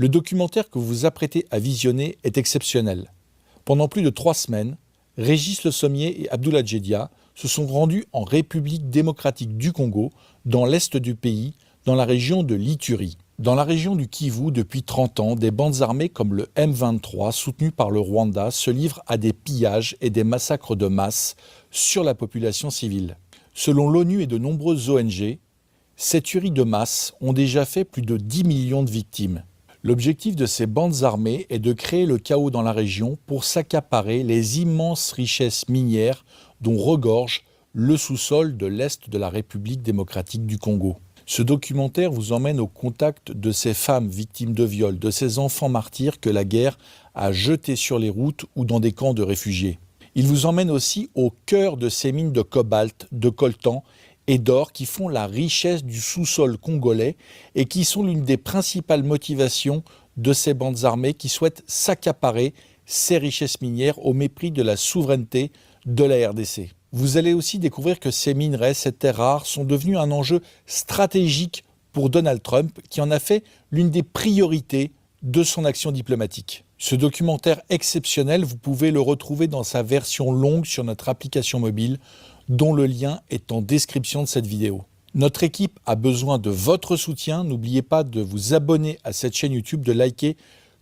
Le documentaire que vous vous apprêtez à visionner est exceptionnel. Pendant plus de 3 semaines, Régis Le Sommier et Abdoulaye Djedia se sont rendus en République démocratique du Congo, dans l'est du pays, dans la région de l'Ituri. Dans la région du Kivu, depuis 30 ans, des bandes armées comme le M23, soutenues par le Rwanda, se livrent à des pillages et des massacres de masse sur la population civile. Selon l'ONU et de nombreuses ONG, ces tueries de masse ont déjà fait plus de 10 millions de victimes. L'objectif de ces bandes armées est de créer le chaos dans la région pour s'accaparer les immenses richesses minières dont regorge le sous-sol de l'Est de la République démocratique du Congo. Ce documentaire vous emmène au contact de ces femmes victimes de viol, de ces enfants martyrs que la guerre a jetés sur les routes ou dans des camps de réfugiés. Il vous emmène aussi au cœur de ces mines de cobalt, de coltan et d'or qui font la richesse du sous-sol congolais et qui sont l'une des principales motivations de ces bandes armées qui souhaitent s'accaparer ces richesses minières au mépris de la souveraineté de la RDC. Vous allez aussi découvrir que ces minerais, ces terres rares, sont devenus un enjeu stratégique pour Donald Trump, qui en a fait l'une des priorités de son action diplomatique. Ce documentaire exceptionnel, vous pouvez le retrouver dans sa version longue sur notre application mobile, dont le lien est en description de cette vidéo. Notre équipe a besoin de votre soutien. N'oubliez pas de vous abonner à cette chaîne YouTube, de liker,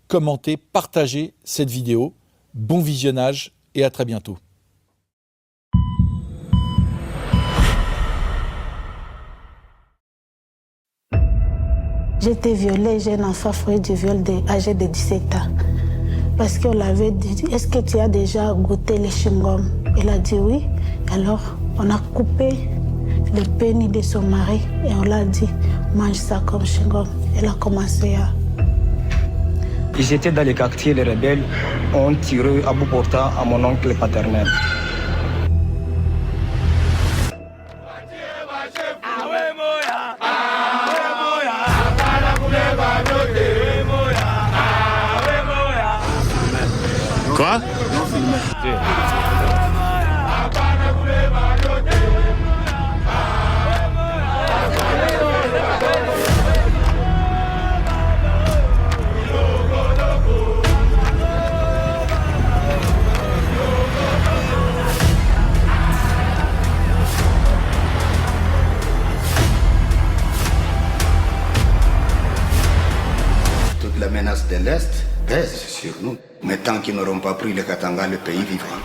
commenter, partager cette vidéo. Bon visionnage et à très bientôt. J'ai été violée, j'ai un enfant fruit du viol âgé de 17 ans. Parce qu'on l'avait dit, est-ce que tu as déjà goûté les chewing-gums? Il a dit oui. Alors, on a coupé le pénis de son mari et on l'a dit, mange ça comme chewing-gum. Elle a commencé à... Ils étaient dans les quartiers, les rebelles ont tiré à bout portant à mon oncle paternel. Quoi? Toute la menace de l'Est pèse sur nous. Mais tant qu'ils n'auront pas pris le Katanga, le pays vivra.